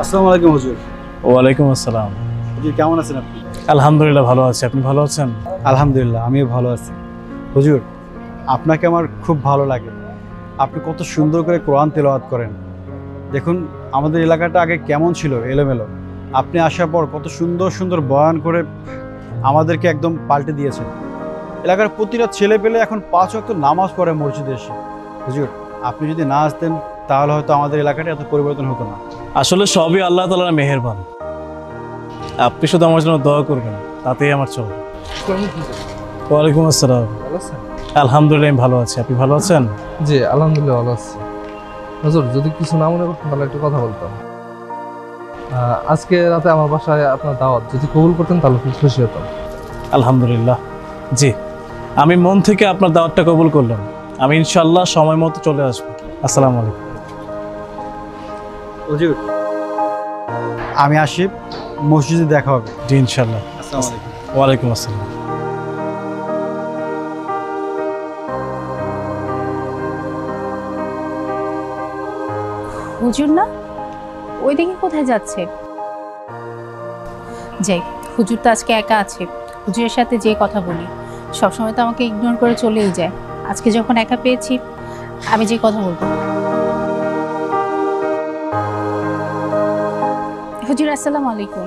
আসসালামু আলাইকুম হুজুর। ওয়ালাইকুম আসসালাম। হুজুর কেমন আছেন আপনি? আলহামদুলিল্লাহ ভালো আছি, আপনি ভালো আছেন? আলহামদুলিল্লাহ আমিও ভালো আছি। হুজুর, আপনাকে আমার খুব ভালো লাগে। আপনি কত সুন্দর করে কোরআন তেলাওয়াত করেন। দেখুন আমাদের এলাকাটা আগে কেমন ছিল, এলোমেলো। আপনি আসার পর কত সুন্দর সুন্দর বয়ান করে আমাদেরকে একদম পাল্টে দিয়েছেন। এলাকার প্রতিটা ছেলে পেলে এখন 5 ওয়াক্ত নামাজ পড়ে মসজিদে এসে। হুজুর, আপনি যদি না আসতেন তাহলে হয়তো আমাদের এলাকাটা এত পরিবর্তন হতো না। আসলে সবই আল্লাহ তাআলার মেহেরবান। আপনি শুধু আমার জন্য দোয়া করবেন, তাতেই আমার চলবে। ওয়ালাইকুম আসসালাম। ভালো আছেন? আলহামদুলিল্লাহ আমি ভালো আছি, আপনি ভালো আছেন? জি আলহামদুলিল্লাহ ভালো আছি। হুজুর যদি কিছু না মনে করতেন তাহলে একটু কথা বলতাম। আজকে রাতে আমার বাসায় আপনার দাওয়াত যদি কবুল করতেন তাহলে খুব খুশি হতাম। আলহামদুলিল্লাহ, জি আমি মন থেকে আপনার দাওয়াতটা কবুল করলাম। আমি ইনশাআল্লাহ সময় মতো চলে আসবো। আসসালামু আলাইকুম। হুজুর, আমি আসি, মসজিদে দেখা হবে। জি ইনশাআল্লাহ। আসসালামু আলাইকুম। ওয়ালাইকুম আসসালাম। হুজুর না ওইদিকে কোথায় যাচ্ছে? যাই, হুজুর তো আজকে একা আছে, হুজুরের সাথে যে কথা বলি সবসময় তো আমাকে ইগনোর করে চলেই যায়। আজকে যখন একা পেয়েছি আমি যে কথা বলবো। হুজুর আসসালামু আলাইকুম।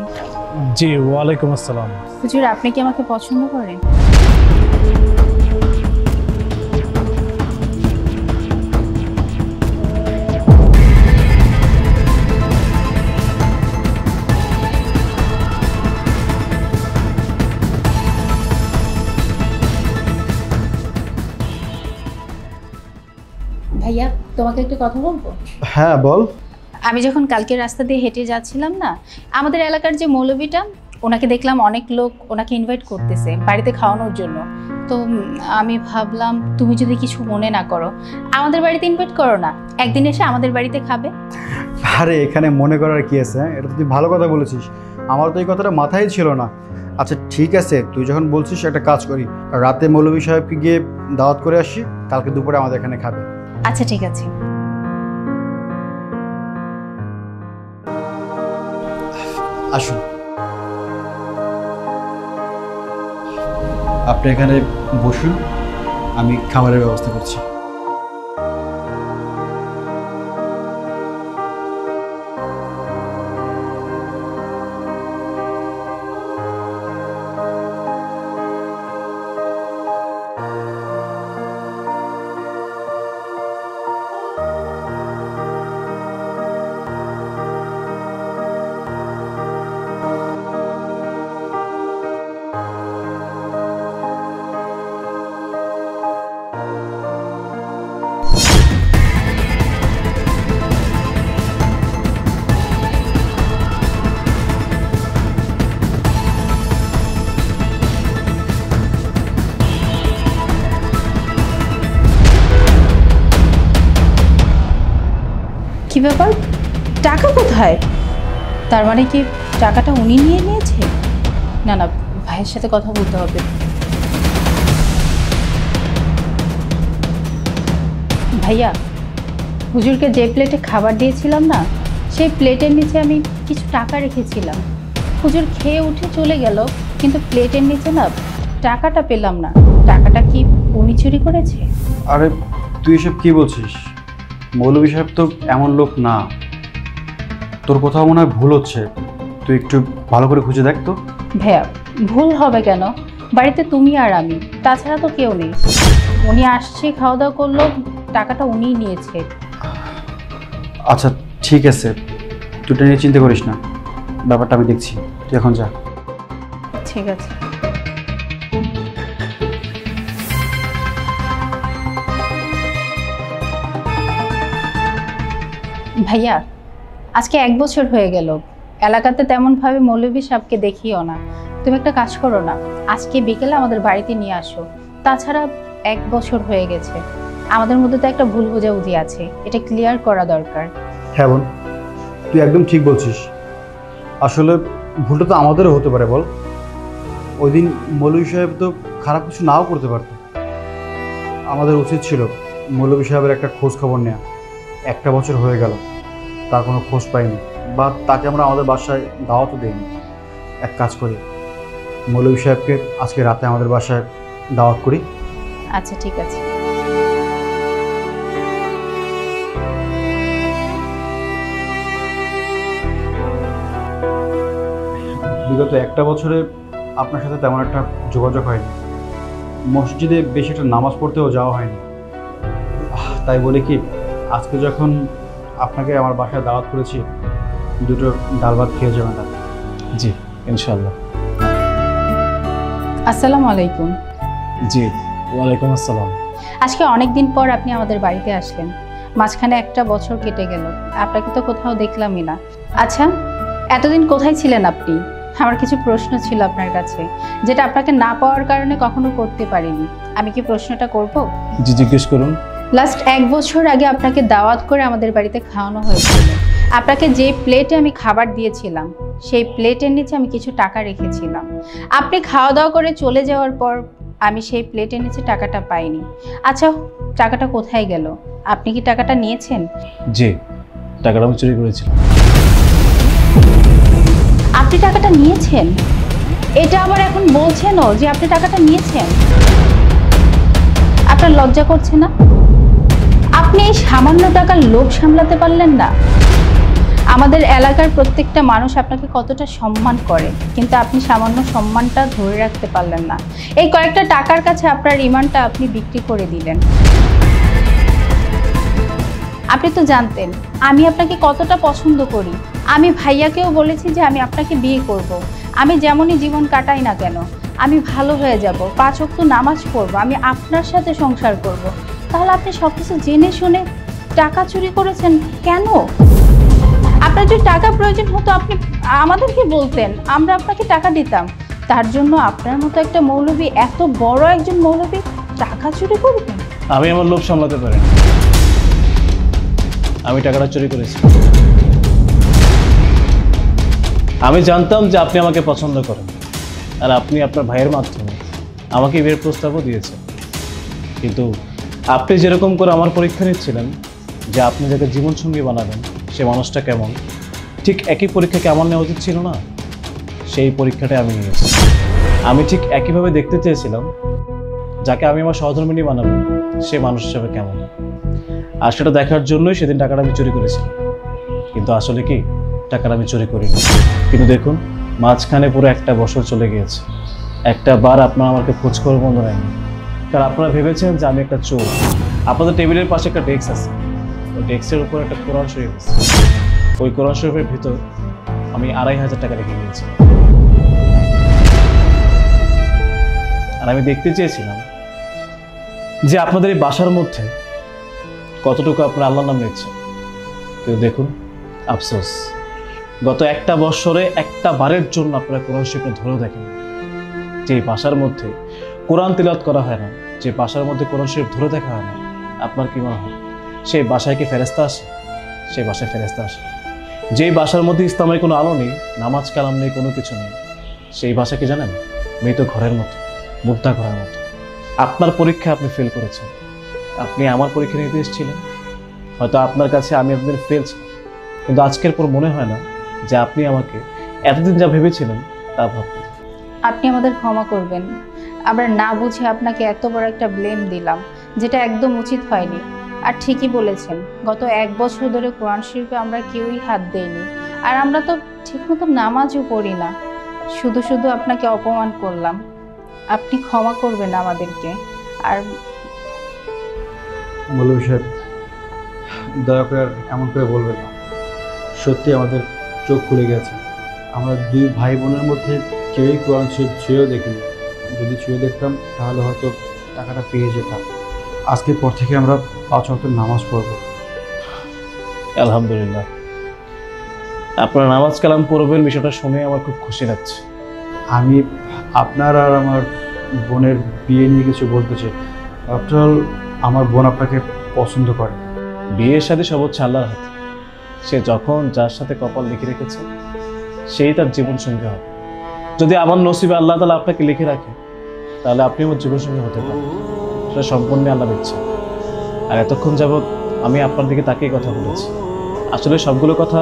জি ওয়ালাইকুম আসসালাম। হুজুর আপনি কি আমাকে পছন্দ করেন? ভাইয়া তোমাকে একটা কথা বলবো। হ্যাঁ বল। আমি যখন কালকে রাস্তা দিয়ে হেঁটে যাচ্ছিলাম না, আমাদের এলাকার যে মৌলবীটা ওনাকে দেখলাম, অনেক লোক ওনাকে ইনভাইট করতেছে বাড়িতে খাওয়ানোর জন্য। তো আমি ভাবলাম তুমি যদি কিছু মনে না করো আমাদের বাড়িতে ইনভাইট করো না, একদিন এসে আমাদের বাড়িতে খাবে। আরে এখানে মনে করার কি আছে? এটা তো তুই ভালো কথা বলেছিস, আমার তো এই কথাটা মাথায় ছিল না। আচ্ছা ঠিক আছে, তুই যখন বলছিস একটা কাজ করি, রাতে মৌলভী সাহেবকে গিয়ে দাওয়াত করে আসি, কালকে দুপুরে আমাদের এখানে খাবে। আচ্ছা ঠিক আছে। আসুন, আপনি এখানে বসুন, আমি খাবারের ব্যবস্থা করছি। কি ব্যাপার, টাকা কোথায়? তার মানে কি টাকাটা উনি নিয়ে নিয়েছে? না না, ভাইয়ের সাথে কথা বলতে হবে। ভাইয়া, হুজুরকে যে প্লেটে খাবার দিয়েছিলাম না, সেই প্লেটের নিচে আমি কিছু টাকা রেখেছিলাম। হুজুর খেয়ে উঠে চলে গেল, কিন্তু প্লেটের নিচে না টাকাটা পেলাম না। টাকাটা কি উনি চুরি করেছে? আরে তুই এসব কি বলছিস? মৌলভী সাহেব তো এমন লোক না। তোর কোথাও মনে হয় ভুল হচ্ছে, তুই একটু ভালো করে খুঁজে দেখ তো। ভাইয়া ভুল হবে কেন? বাড়িতে তুমি আর আমি, তাছাড়া তো কেউ নেই। উনি আসছে, খাওয়া দাওয়া করলো, টাকাটা উনিই নিয়েছে। আচ্ছা ঠিক আছে, তুই এটা নিয়ে চিন্তা করিস না, ব্যাপারটা আমি দেখছি, তুই এখন যা। ঠিক আছে। ভাইয়া আজকে 1 বছর হয়ে গেল, এলাকাতে তেমনভাবে মৌলভী সাহেবকে দেখিও না। তুমি একটা কাজ করো না, আজকে বিকেলে আমাদের বাড়িতে নিয়ে আসো। তাছাড়া 1 বছর হয়ে গেছে, আমাদের মধ্যে তো একটা ভুল বোঝাবুঝি আছে, এটা ক্লিয়ার করা দরকার। হ্যাঁ বোন, তুই একদম ঠিক বলছিস। আসলে ভুলটা তো আমাদেরও হতে পারে, বল। ওই দিন মৌলভী সাহেব তো খারাপ কিছু নাও করতে পারত। আমাদের উচিত ছিল মৌলভী সাহেবের একটা খোঁজ খবর নেওয়া। 1টা বছর হয়ে গেল, তার কোনো খোঁজ পাইনি। বা তাকে আমরা আমাদের বাসায় দাওয়াতও দিইনি। এক কাজ করি, মৌলভী সাহেবকে আজকে রাতে আমাদের বাসায় দাওয়াত করি। আচ্ছা ঠিক আছে। বিগত একটা বছরে আপনার সাথে তেমন একটা যোগাযোগ হয়নি, মসজিদে বেশি একটা নামাজ পড়তেও যাওয়া হয়নি। তাই বলে কি, আজকে যখন আপনাকে আমার বাসায় দাওয়াত করেছি, দুটো ডাল ভাত খেয়ে যাবেন না? জি ইনশাল্লাহ। আসসালামু আলাইকুম। জি ওয়ালাইকুম আসসালাম। আজকে অনেক দিন পর আপনি আমাদের বাড়িতে আসলেন, মাঝখানে একটা বছর কেটে গেল, আপনাকে তো কোথাও দেখলামই না। আচ্ছা, এতদিন কোথায় ছিলেন আপনি? আমার কিছু প্রশ্ন ছিল আপনার কাছে, যেটা আপনাকে না পাওয়ার কারণে কখনো করতে পারিনি। আমি কি প্রশ্নটা করব? জি জিজ্ঞেস করুন। লাস্ট 1 বছর আগে আপনাকে দাওয়াত করে আমাদের বাড়িতে খাওয়ানো হয়েছিল। আপনাকে যে প্লেটে আমি খাবার দিয়েছিলাম, সেই প্লেটের নিচে আমি কিছু টাকা রেখেছিলাম। আপনি খাওয়া দাওয়া করে চলে যাওয়ার পর আমি সেই প্লেটের নিচে টাকাটা পাইনি। আচ্ছা, টাকাটা কোথায় গেল? আপনি কি টাকাটা নিয়েছেন? জি, টাকাটা আমি চুরি করেছিলাম। আপনি টাকাটা নিয়েছেন? এটা আবার এখন বলছেনও যে আপনি টাকাটা নিয়েছেন? আপনার লজ্জা করছে না? আপনি এই সামান্য টাকার লোভ সামলাতে পারলেন না? আমাদের এলাকার প্রত্যেকটা মানুষ আপনাকে কতটা সম্মান করে, কিন্তু আপনি সামান্য সম্মানটা ধরে রাখতে পারলেন না। এই কয়েকটা টাকার কাছে আপনার ইমানটা আপনি বিক্রি করে দিলেন। আপনি তো জানতেন আমি আপনাকে কতটা পছন্দ করি। আমি ভাইয়াকেও বলেছি যে আমি আপনাকে বিয়ে করব। আমি যেমনই জীবন কাটাই না কেন, আমি ভালো হয়ে যাব, 5 ওয়াক্ত নামাজ পড়ব, আমি আপনার সাথে সংসার করব। তাহলে আপনি সব কিছু জেনে শুনে টাকা চুরি করেছেন কেন? আপনার যদি টাকা প্রয়োজন হতো আপনি আমাদেরকে বলতেন, আমরা আপনাকে টাকা দিতাম। তার জন্য আপনার মতো একটা মৌলবী, এত বড় একজন মৌলবী টাকা চুরি করবেন? আমি আমার লোভ সামলাতে পারি না। আমি টাকাটা চুরি করেছি। আমি জানতাম যে আপনি আমাকে পছন্দ করেন, আর আপনি আপনার ভাইয়ের মাধ্যমে আমাকে বিয়ের প্রস্তাবও দিয়েছেন। কিন্তু আপনি যেরকম করে আমার পরীক্ষা নিচ্ছিলেন যে আপনি যাকে জীবনসঙ্গী বানাবেন সে মানুষটা কেমন, ঠিক একই পরীক্ষাকে আমার নেওয়া উচিত ছিল না? সেই পরীক্ষাটাই আমি নিয়েছি। আমি ঠিক একইভাবে দেখতে চেয়েছিলাম যাকে আমি আমার সহধর্মিণী বানাবো সে মানুষ হিসাবে কেমন, আর সেটা দেখার জন্যই সেদিন টাকাটা আমি চুরি করেছিলাম। কিন্তু আসলে কি, টাকাটা আমি চুরি করিনি। কিন্তু দেখুন, মাঝখানে পুরো একটা বছর চলে গিয়েছে, একটা বার আপনারা আমাকে খোঁজ করে বন্ধ নেননি। কারণ আপনারা ভেবেছেন যে আমি একটা চোর। আপনাদের টেবিলের পাশে একটা ডেস্ক আছে, ওই ডেস্কের উপর একটা কোরআন শরীফ আছে। ওই কোরআন শরীফের ভিতর আমি 2500 টাকা রেখে দিয়েছি। আর আমি দেখতে চেয়েছিলাম যে আপনাদের এই বাসার মধ্যে কতটুকু আপনারা আল্লাহর নাম নিচ্ছেন। কিন্তু দেখুন, আফসোস, গত একটা বছরে একটা বারের জন্য আপনারা কোরআন শরীফটা ধরেও দেখেন। যে বাসার মধ্যে কোরআন তিলাওয়াত করা হয় না, যে বাসার মধ্যে কোরআন শরীফ ধরে দেখা হয় না, আপনার কি মনে হয় সেই বাসায় কি ফেরেশতা আসে? সেই বাসায় ফেরেশতা আসে। যেই বাসার মধ্যে ইসলামের কোনো আলো নেই, নামাজ কালাম নেই, কোনো কিছু নেই, সেই বাসা কি জানেন? মৃত ঘরের মতো, মুর্দা ঘরের মতো। আপনার পরীক্ষা আপনি ফেল করেছেন, আপনি আমার পরীক্ষা নিতে এসেছিলেন। হয়তো আপনার কাছে আমি আপনাদের ফেল ছিলাম, কিন্তু আজকের পর মনে হয় না যে আপনি আমাকে এতদিন যা ভেবেছিলেন তা ভাবতেন। আপনি আমাদের ক্ষমা করবেন, আমরা না বুঝে আপনাকে এত বড় একটা ব্লেম দিলাম, যেটা একদম উচিত হয়নি। আর ঠিকই বলেছেন, গত 1 বছর ধরে কোরআন শরীফে আমরা কেউই হাত দেইনি, আর আমরা তো ঠিকমতো নামাজও পড়ি না। শুধু শুধু আপনাকে অপমান করলাম, আপনি ক্ষমা করবেন আমাদেরকে। আর মৌলভী সাহেব, দয়া করে আর এমন করে বলবেন না। সত্যি আমাদের চোখ খুলে গেছে। আমরা 2 ভাই বোনের মধ্যে কেউই কোরআন শরীফ ছুঁয়েও দেখিনি। যদি ছুঁয়ে দেখতাম তাহলে হয়তো টাকাটা পেয়ে যেতাম। আজকের পর থেকে আমরা 5 ওয়াক্ত নামাজ পড়ব। আলহামদুলিল্লাহ, আপনারা নামাজ কালাম পড়বেন বিষয়টা শুনে আমার খুব খুশি লাগছে। আমি আপনার আর আমার বোনের বিয়ে নিয়ে কিছু বলতে চাই। আফটার অল, আমার বোন আপনাকে পছন্দ করে। বিয়ের সাথে সব হচ্ছে আল্লাহর হাতে। সে যখন যার সাথে কপাল লিখে রেখেছে সেই তার জীবন সঙ্গী হবে। যদি আমার নসিবে আল্লাহ তাআলা আপনাকে লিখে রাখে, তাহলে আপনি আমার জীবন সঙ্গী হতে পারেন। সেটা সম্পূর্ণ আল্লাহর ইচ্ছা। আর এতক্ষণ যাবৎ আমি আপনার দিকে তাকিয়ে কথা বলেছি। আসলে সবগুলো কথা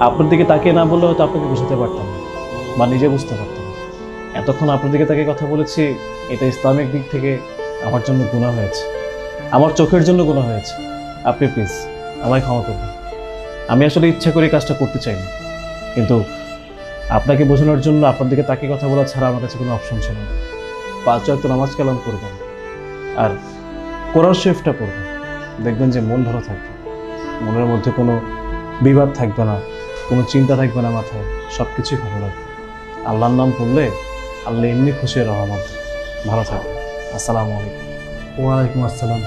আপনার দিকে তাকিয়ে না বললে হয়তো আপনাকে বুঝতে পারতাম না বা নিজে বুঝতে পারতাম না। এতক্ষণ আপনার দিকে তাকিয়ে কথা বলেছি, এটা ইসলামিক দিক থেকে আমার জন্য গুনাহ হয়েছে, আমার চোখের জন্য গুনাহ হয়েছে। আপনি প্লিজ আমায় ক্ষমা করবেন। আমি আসলে ইচ্ছা করে কাজটা করতে চাইনি, কিন্তু আপনাকে বোঝানোর জন্য আপনার দিকে তাকিয়ে কথা বলা ছাড়া আমার কাছে কোনো অপশন ছিল না। 5 ওয়াক্ত নামাজ কালাম করবেন আর কোরআন শরীফটা পড়বেন, দেখবেন যে মন ভালো থাকবে, মনের মধ্যে কোনো বিবাদ থাকবে না, কোনো চিন্তা থাকবে না মাথায়, সব কিছুই ভালো লাগবে। আল্লাহর নাম পড়লে আল্লাহ এমনি খুশি রহমত। ভালো থাকবে। আসসালামু আলাইকুম। ওয়ালাইকুম আসসালাম।